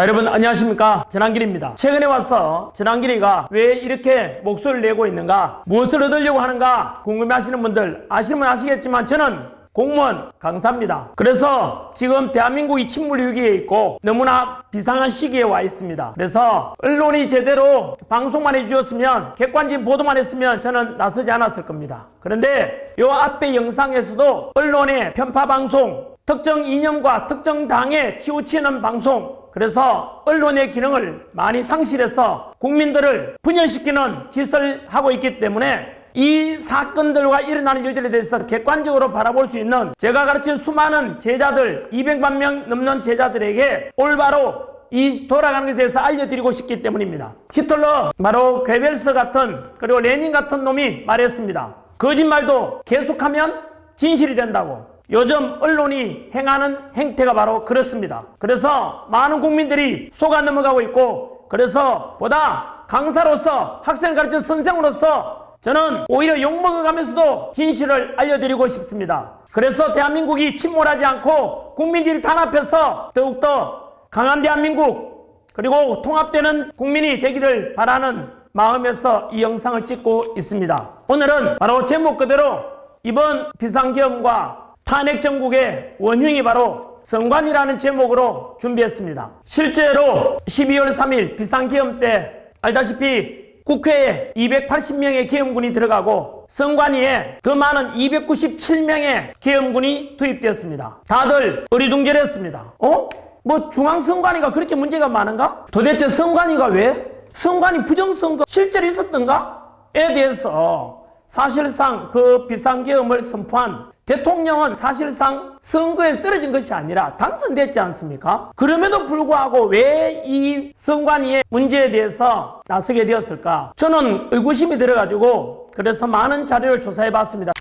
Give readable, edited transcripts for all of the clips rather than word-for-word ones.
여러분 안녕하십니까, 전한길입니다. 최근에 와서 전한길이가 왜 이렇게 목소리를 내고 있는가, 무엇을 얻으려고 하는가 궁금해하시는 분들, 아시는 분 아시겠지만 저는 공무원 강사입니다. 그래서 지금 대한민국이 침몰 위기에 있고 너무나 비상한 시기에 와 있습니다. 그래서 언론이 제대로 방송만 해주었으면, 객관적인 보도만 했으면 저는 나서지 않았을 겁니다. 그런데 요 앞에 영상에서도 언론의 편파 방송, 특정 이념과 특정 당에 치우치는 방송, 그래서 언론의 기능을 많이 상실해서 국민들을 분열시키는 짓을 하고 있기 때문에 이 사건들과 일어나는 일들에 대해서 객관적으로 바라볼 수 있는, 제가 가르친 수많은 제자들, 200만 명 넘는 제자들에게 올바로 이 돌아가는 것에 대해서 알려드리고 싶기 때문입니다. 히틀러, 바로 괴벨스 같은, 그리고 레닌 같은 놈이 말했습니다. 거짓말도 계속하면 진실이 된다고. 요즘 언론이 행하는 행태가 바로 그렇습니다. 그래서 많은 국민들이 속아 넘어가고 있고, 그래서 보다 강사로서, 학생을 가르치는 선생으로서 저는 오히려 욕먹어가면서도 진실을 알려드리고 싶습니다. 그래서 대한민국이 침몰하지 않고 국민들이 단합해서 더욱더 강한 대한민국, 그리고 통합되는 국민이 되기를 바라는 마음에서 이 영상을 찍고 있습니다. 오늘은 바로 제목 그대로 이번 비상계엄과 탄핵 정국의 원흉이 바로 선관위라는 제목으로 준비했습니다. 실제로 12월 3일 비상계엄 때 알다시피 국회에 280명의 계엄군이 들어가고 선관위에 그 많은 297명의 계엄군이 투입되었습니다. 다들 어리둥절했습니다. 뭐 중앙선관위가 그렇게 문제가 많은가? 도대체 선관위가 왜? 선관위 부정선거 실제로 있었던가?에 대해서 사실상 그 비상계엄을 선포한 대통령은 사실상 선거에서 떨어진 것이 아니라 당선됐지 않습니까? 그럼에도 불구하고 왜 이 선관위의 문제에 대해서 나서게 되었을까? 저는 의구심이 들어가지고 그래서 많은 자료를 조사해 봤습니다.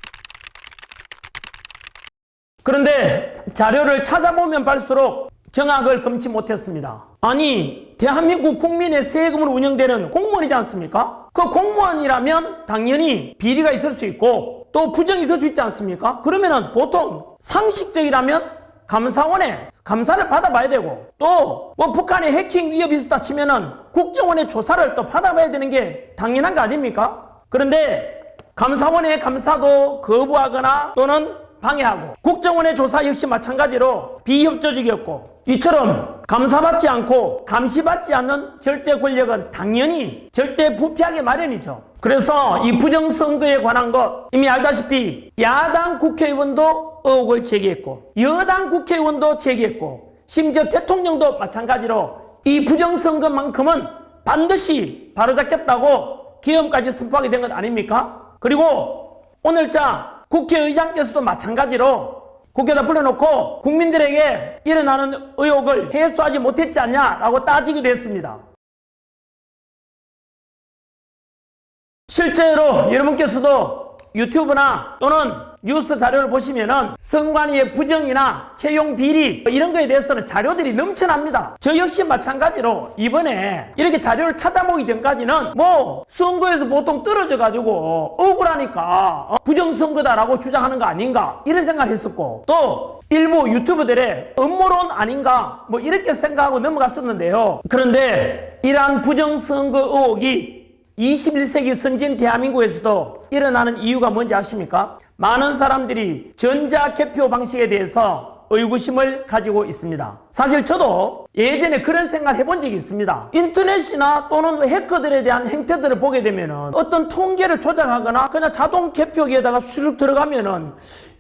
그런데 자료를 찾아보면 볼수록 경악을 금치 못했습니다. 아니, 대한민국 국민의 세금으로 운영되는 공무원이지 않습니까? 그 공무원이라면 당연히 비리가 있을 수 있고 또 부정이 있을 수 있지 않습니까? 그러면은 보통 상식적이라면 감사원에 감사를 받아봐야 되고, 또 뭐 북한의 해킹 위협이 있었다 치면은 국정원의 조사를 또 받아봐야 되는 게 당연한 거 아닙니까? 그런데 감사원의 감사도 거부하거나 또는 방해하고, 국정원의 조사 역시 마찬가지로 비협조적이었고, 이처럼 감사받지 않고 감시받지 않는 절대 권력은 당연히 절대 부패하게 마련이죠. 그래서 이 부정선거에 관한 것 이미 알다시피 야당 국회의원도 의혹을 제기했고 여당 국회의원도 제기했고 심지어 대통령도 마찬가지로 이 부정선거만큼은 반드시 바로잡겠다고 계엄까지 선포하게 된 것 아닙니까? 그리고 오늘자 국회의장께서도 마찬가지로 국회에다 불러놓고 국민들에게 일어나는 의혹을 해소하지 못했지 않냐라고 따지기도 했습니다. 실제로 여러분께서도 유튜브나 또는 뉴스 자료를 보시면은 선관위의 부정이나 채용 비리 이런 거에 대해서는 자료들이 넘쳐납니다. 저 역시 마찬가지로 이번에 이렇게 자료를 찾아보기 전까지는 뭐 선거에서 보통 떨어져 가지고 억울하니까 부정선거다라고 주장하는 거 아닌가 이런 생각을 했었고, 또 일부 유튜브들의 음모론 아닌가 뭐 이렇게 생각하고 넘어갔었는데요. 그런데 이러한 부정선거 의혹이 21세기 선진 대한민국에서도 일어나는 이유가 뭔지 아십니까? 많은 사람들이 전자개표 방식에 대해서 의구심을 가지고 있습니다. 사실 저도 예전에 그런 생각을 해본 적이 있습니다. 인터넷이나 또는 해커들에 대한 행태들을 보게 되면은 어떤 통계를 조작하거나 그냥 자동 개표기에다가 수룩 들어가면은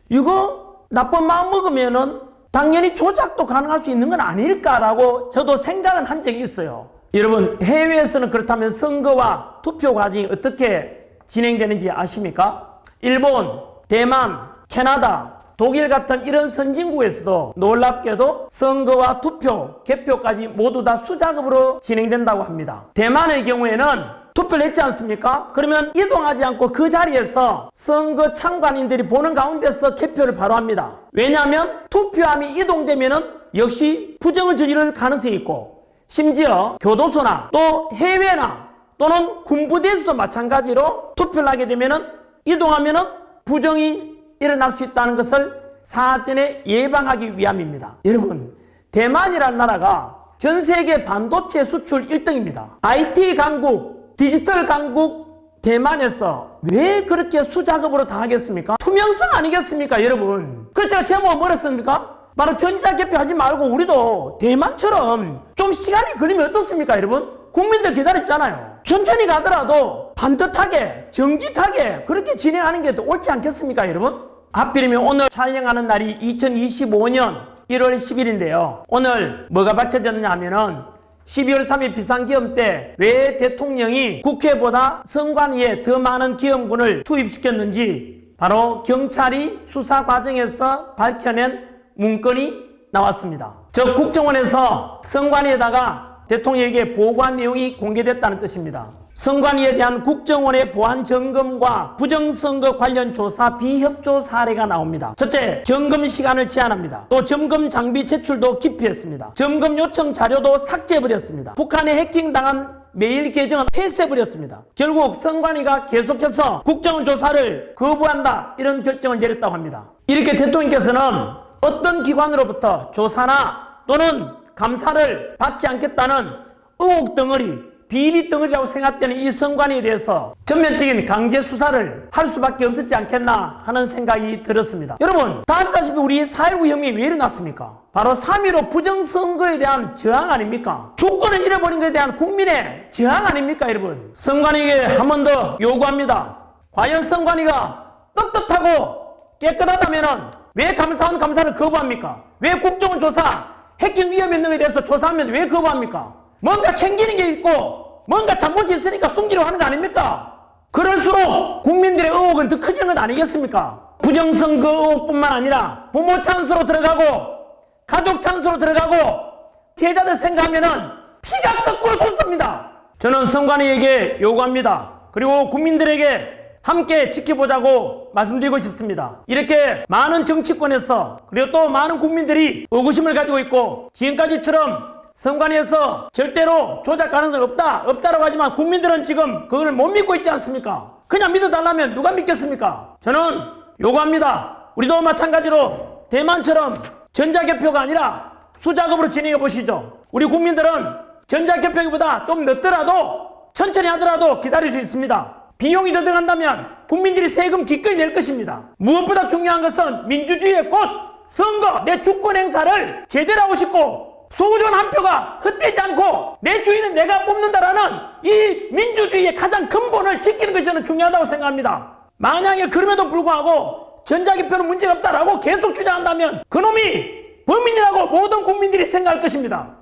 이거 나쁜 마음 먹으면은 당연히 조작도 가능할 수 있는 건 아닐까라고 저도 생각은 한 적이 있어요. 여러분, 해외에서는 그렇다면 선거와 투표 과정이 어떻게 진행되는지 아십니까? 일본, 대만, 캐나다, 독일 같은 이런 선진국에서도 놀랍게도 선거와 투표, 개표까지 모두 다 수작업으로 진행된다고 합니다. 대만의 경우에는 투표를 했지 않습니까? 그러면 이동하지 않고 그 자리에서 선거 참관인들이 보는 가운데서 개표를 바로 합니다. 왜냐하면 투표함이 이동되면은 역시 부정을 저지를 가능성이 있고, 심지어 교도소나 또 해외나 또는 군부대에서도 마찬가지로 투표를 하게 되면은 이동하면은 부정이 일어날 수 있다는 것을 사전에 예방하기 위함입니다. 여러분, 대만이라는 나라가 전 세계 반도체 수출 1등입니다. IT 강국, 디지털 강국 대만에서 왜 그렇게 수작업으로 당하겠습니까? 투명성 아니겠습니까, 여러분? 그래서 제가 제목은 뭐랬습니까? 바로 전자개표 하지 말고 우리도 대만처럼 좀 시간이 걸리면 어떻습니까, 여러분? 국민들 기다리잖아요. 천천히 가더라도 반듯하게, 정직하게 그렇게 진행하는 게 더 옳지 않겠습니까, 여러분? 하필이면 오늘 촬영하는 날이 2025년 1월 10일인데요. 오늘 뭐가 밝혀졌냐 하면은 12월 3일 비상기염 때 왜 대통령이 국회보다 선관위에 더 많은 기염군을 투입시켰는지 바로 경찰이 수사 과정에서 밝혀낸 문건이 나왔습니다. 즉 국정원에서 선관위에다가 대통령에게 보고한 내용이 공개됐다는 뜻입니다. 선관위에 대한 국정원의 보안 점검과 부정선거 관련 조사 비협조 사례가 나옵니다. 첫째, 점검 시간을 제한합니다. 또 점검 장비 제출도 기피했습니다. 점검 요청 자료도 삭제해버렸습니다. 북한에 해킹당한 메일 계정은 폐쇄해버렸습니다. 결국 선관위가 계속해서 국정원 조사를 거부한다, 이런 결정을 내렸다고 합니다. 이렇게 대통령께서는 어떤 기관으로부터 조사나 또는 감사를 받지 않겠다는 의혹 덩어리, 비리 덩어리라고 생각되는 이 선관위에 대해서 전면적인 강제 수사를 할 수밖에 없었지 않겠나 하는 생각이 들었습니다. 여러분, 다 아시다시피 우리 4.19 혁명이 왜 일어났습니까? 바로 3.15 부정선거에 대한 저항 아닙니까? 주권을 잃어버린 것에 대한 국민의 저항 아닙니까, 여러분? 선관위에게 한 번 더 요구합니다. 과연 선관위가 떳떳하고 깨끗하다면 왜 감사원 감사를 거부합니까? 왜 국정원 조사, 해킹 위험 있는 것에 대해서 조사하면 왜 거부합니까? 뭔가 캥기는 게 있고 뭔가 잘못이 있으니까 숨기려고 하는 거 아닙니까? 그럴수록 국민들의 의혹은 더 커지는 것 아니겠습니까? 부정선거 의혹뿐만 아니라 부모 찬스로 들어가고 가족 찬스로 들어가고 제자들 생각하면은 피가 거꾸로 솟습니다. 저는 선관위에게 요구합니다. 그리고 국민들에게 함께 지켜보자고 말씀드리고 싶습니다. 이렇게 많은 정치권에서 그리고 또 많은 국민들이 의구심을 가지고 있고 지금까지처럼 선관위에서 절대로 조작 가능성이 없다라고 하지만 국민들은 지금 그걸 못 믿고 있지 않습니까? 그냥 믿어달라면 누가 믿겠습니까? 저는 요구합니다. 우리도 마찬가지로 대만처럼 전자개표가 아니라 수작업으로 진행해 보시죠. 우리 국민들은 전자개표보다 좀 늦더라도 천천히 하더라도 기다릴 수 있습니다. 비용이 더 들어간다면 국민들이 세금 기꺼이 낼 것입니다. 무엇보다 중요한 것은 민주주의의 꽃, 선거, 내 주권 행사를 제대로 하고 싶고 소전 한 표가 헛되지 않고 내 주인은 내가 뽑는다라는 이 민주주의의 가장 근본을 지키는 것이 저는 중요하다고 생각합니다. 만약에 그럼에도 불구하고 전자개표는 문제가 없다라고 계속 주장한다면 그놈이 범인이라고 모든 국민들이 생각할 것입니다.